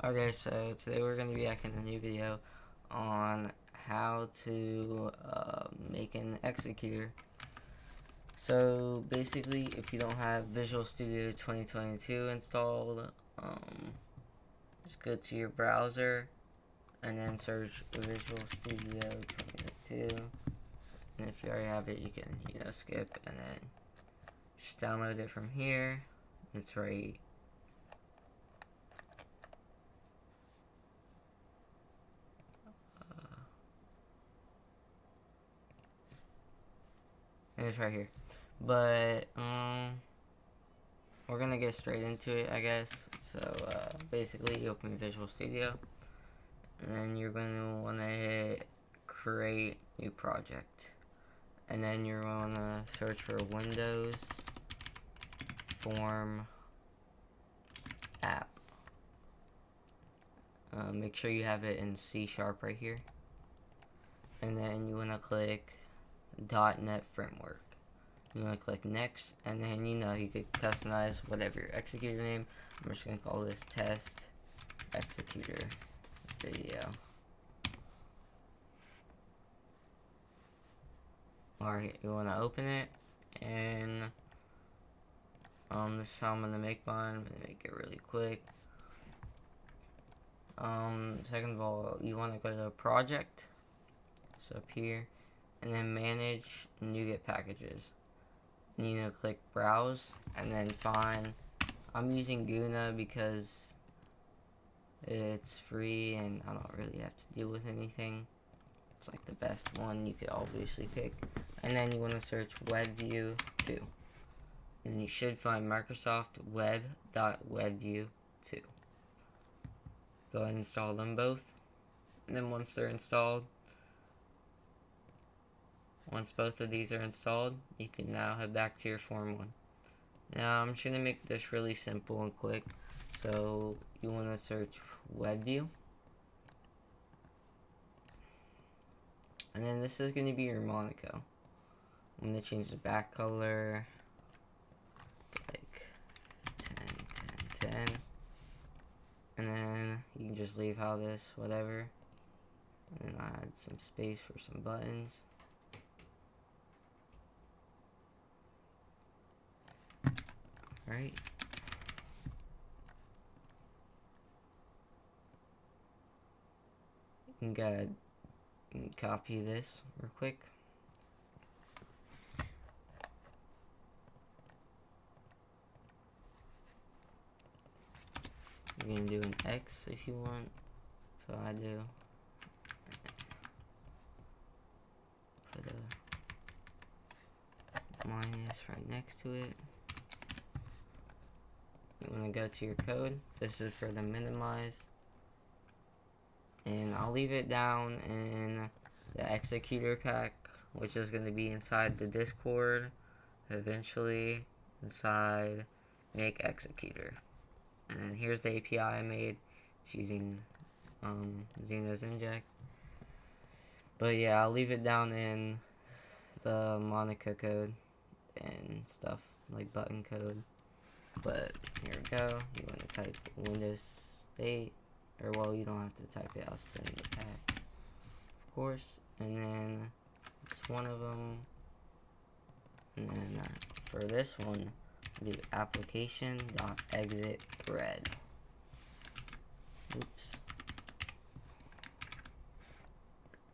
Okay, so today we're going to be back in a new video on how to make an executor. So basically, if you don't have Visual Studio 2022 installed, just go to your browser and then search Visual Studio 2022. And if you already have it, you can skip and then just download it from here. It's right. It's right here. But we're gonna get straight into it, I guess. So basically, you open Visual Studio, and then you're gonna wanna hit Create New Project, and then you're gonna search for Windows Form App. Make sure you have it in C# right here, and then you wanna click .NET Framework. You want to click next, and then you could customize whatever your executor name. I'm just going to call this test executor video. Alright, you want to open it, and this is how I'm going to make mine. I'm going to make it really quick. Second of all, you want to go to project, so up here, and then manage NuGet packages. And click browse, and then find, I'm using Guna because it's free and I don't really have to deal with anything. It's like the best one you could obviously pick. And then you want to search WebView 2, and you should find Microsoft Web.WebView 2. Go ahead and install them both, and then once they're installed, once both of these are installed, you can now head back to your Form 1. Now, I'm just going to make this really simple and quick. So, you want to search WebView. And then this is going to be your Monaco. I'm going to change the back color like 10, 10, 10. And then you can just leave how this, whatever. And then add some space for some buttons. Right. You can copy this real quick. You're gonna do an X if you want. So I do. Put a minus right next to it. You want to go to your code. This is for the minimize, and I'll leave it down in the executor pack, which is going to be inside the Discord, eventually inside make executor. And then here's the API I made. It's using Xena's inject. But yeah, I'll leave it down in the Monaco code and stuff like button code. But here we go. You want to type Windows state, or well, you don't have to type it. I'll send it back, of course. And then it's one of them. And then for this one, do application.exit thread. Oops.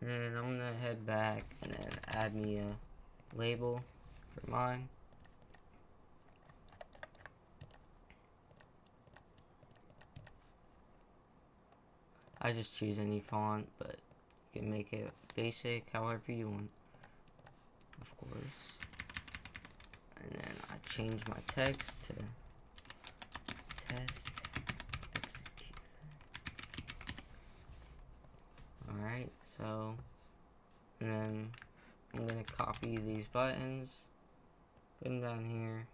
And then I'm gonna head back and then add me a label for mine. I just choose any font, but you can make it basic however you want, of course. And then I change my text to test execute. Alright, so, and then I'm gonna copy these buttons, put them down here.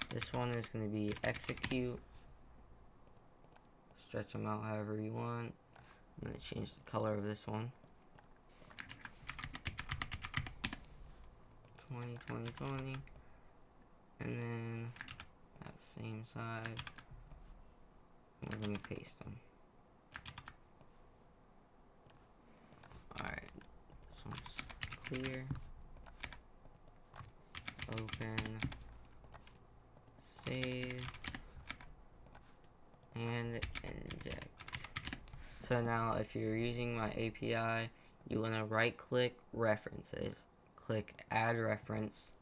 This one is going to be execute. Stretch them out however you want. I'm going to change the color of this one. 22. 2020, and then that same side, we're going to paste them. Alright, this one's clear, open, save, and inject. So now if you're using my API, you want to right click references, click add reference,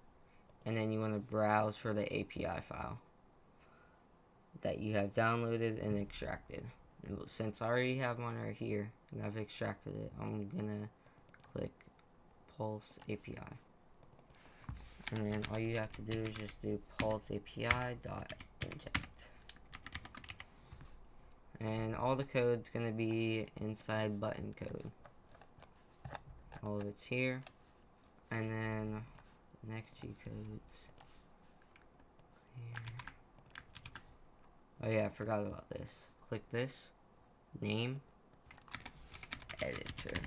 and then you want to browse for the API file that you have downloaded and extracted. And since I already have one right here and I've extracted it, I'm gonna click Pulse API, and then all you have to do is just do Pulse API dot inject, and all the code's gonna be inside button code. All of it's here, and then next G codes here. Oh yeah, I forgot about this. Click this, name, editor.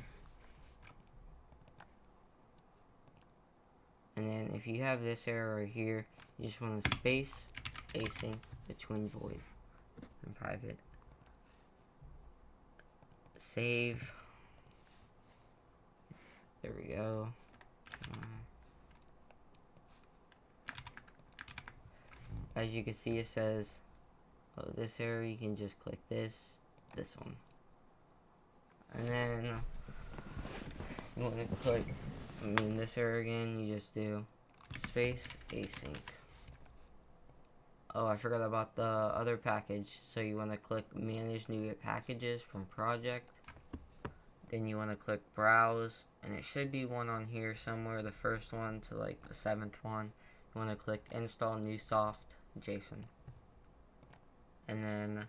And then if you have this error right here, you just want to space async between void and private. Save. There we go. As you can see, it says, oh, this error, you can just click this one. And then you want to click, this error again, you just do space async. Oh, I forgot about the other package. So you want to click manage NuGet packages from project. Then you want to click browse, and it should be one on here somewhere, the first one to like the 7th one. You want to click install new soft JSON. And then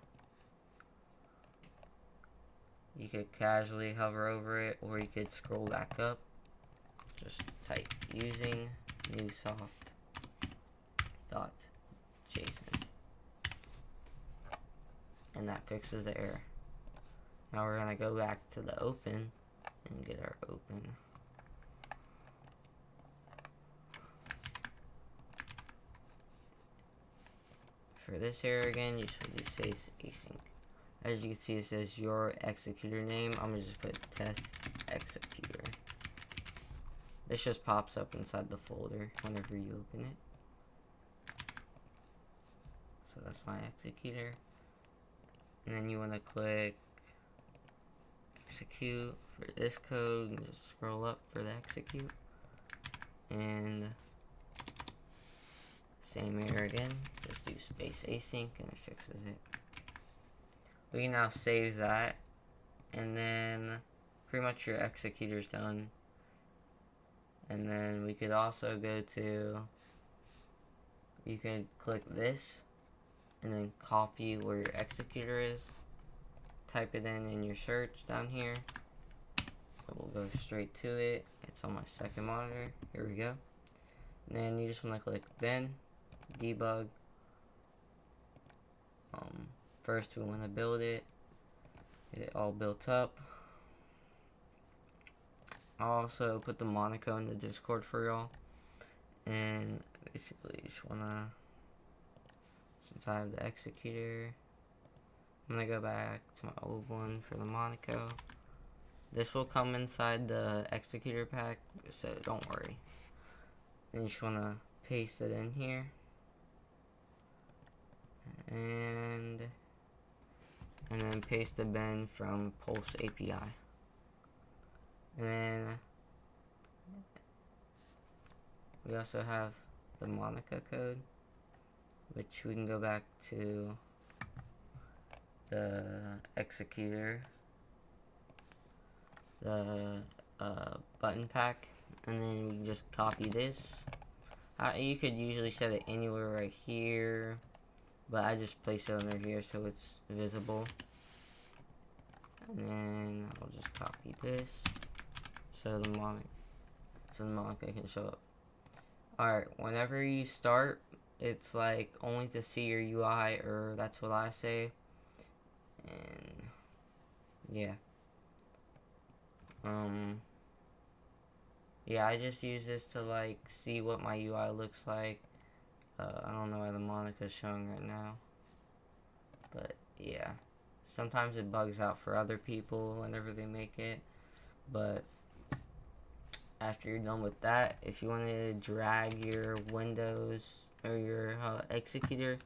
you could casually hover over it, or you could scroll back up. Just type using new soft dot JSON, and that fixes the error. Now we're gonna go back to the open and get our open. For this error again, you should do space async. As you can see, it says your executor name. I'm gonna just put test executor. This just pops up inside the folder whenever you open it. So that's my executor. And then you want to click execute for this code and just scroll up for the execute. And same error again, just do space async and it fixes it. We can now save that, and then pretty much your executor's done. And then we could also go to, you could click this and then copy where your executor is, type it in your search down here. So we'll go straight to it. It's on my second monitor. Here we go. And then you just want to click bin, debug. First we want to build it, get it all built up. I'll also put the Monaco in the Discord for y'all. And basically you just wanna, since I have the executor, I'm gonna go back to my old one for the Monaco. This will come inside the executor pack, so don't worry. And you just wanna paste it in here. And then paste the bin from Pulse API. And then we also have the Monica code, which we can go back to the executor, the button pack, and then we can just copy this. You could usually set it anywhere right here, but I just place it under here so it's visible. And then I'll just copy this so the Monica can show up. Alright, whenever you start, it's like only to see your UI, or that's what I say. And yeah. yeah, I just use this to like see what my UI looks like. I don't know why the Monica's showing right now, but yeah, sometimes it bugs out for other people whenever they make it. But after you're done with that, if you want to drag your Windows or your executor,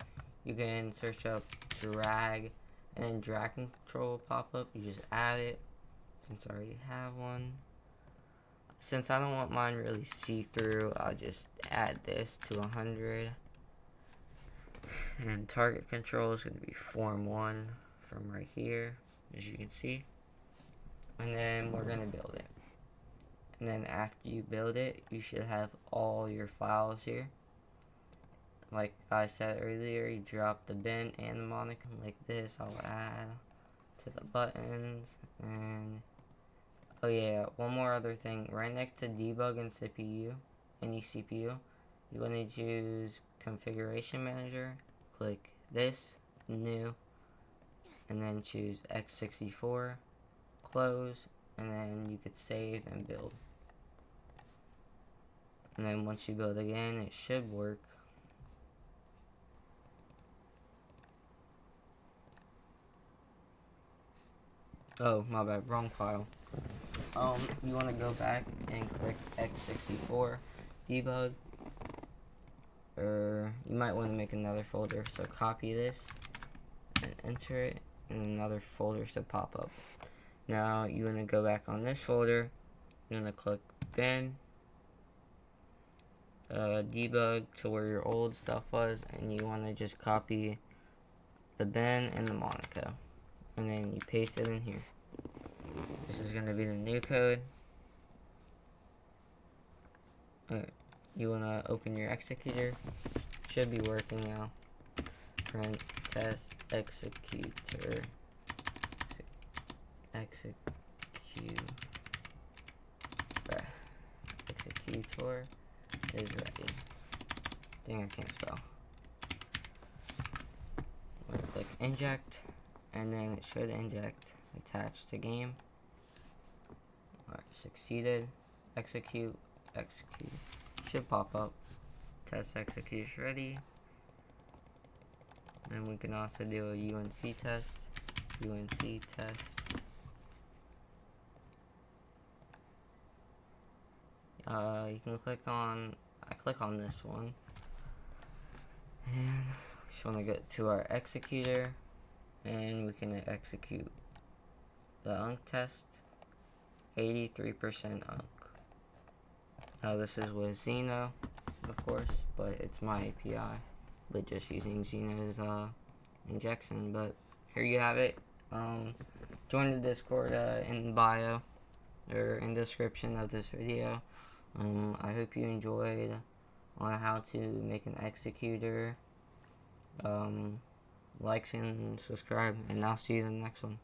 you can search up drag, and then drag control will pop up. You just add it, since I already have one. Since I don't want mine really see-through, I'll just add this to 100. And target control is going to be form 1 from right here, as you can see. And then we're going to build it. And then after you build it, you should have all your files here. Like I said earlier, you drop the bin and the Monica. Like this, I'll add to the buttons. And oh yeah, one more other thing. Right next to debug and CPU, any CPU, you want to choose configuration manager. Click this, new, and then choose x64, close, and then you could save and build. And then once you build again, it should work. Oh, my bad, wrong file. You want to go back and click x64, debug, or you might want to make another folder. So copy this and enter it, and another folder should pop up. Now you want to go back on this folder. You want to click bin, debug to where your old stuff was, and you want to just copy the bin and the Monica, and then you paste it in here. This is going to be the new code. You want to open your executor. Should be working now. Print test executor. Executor is ready. Dang, I can't spell. I'm going to click inject, and then it should inject. Attach to game. Alright, succeeded. Execute. Should pop up. Test execution ready. And we can also do a UNC test. UNC test. You can click on, I click on this one. And we just want to get to our executor. And we can execute the UNC test. 83% UNC. Now this is with Xeno, of course, but it's my API, but just using Xeno's injection. But here you have it. Join the Discord in bio or in description of this video. I hope you enjoyed on how to make an executor. Likes and subscribe, and I'll see you in the next one.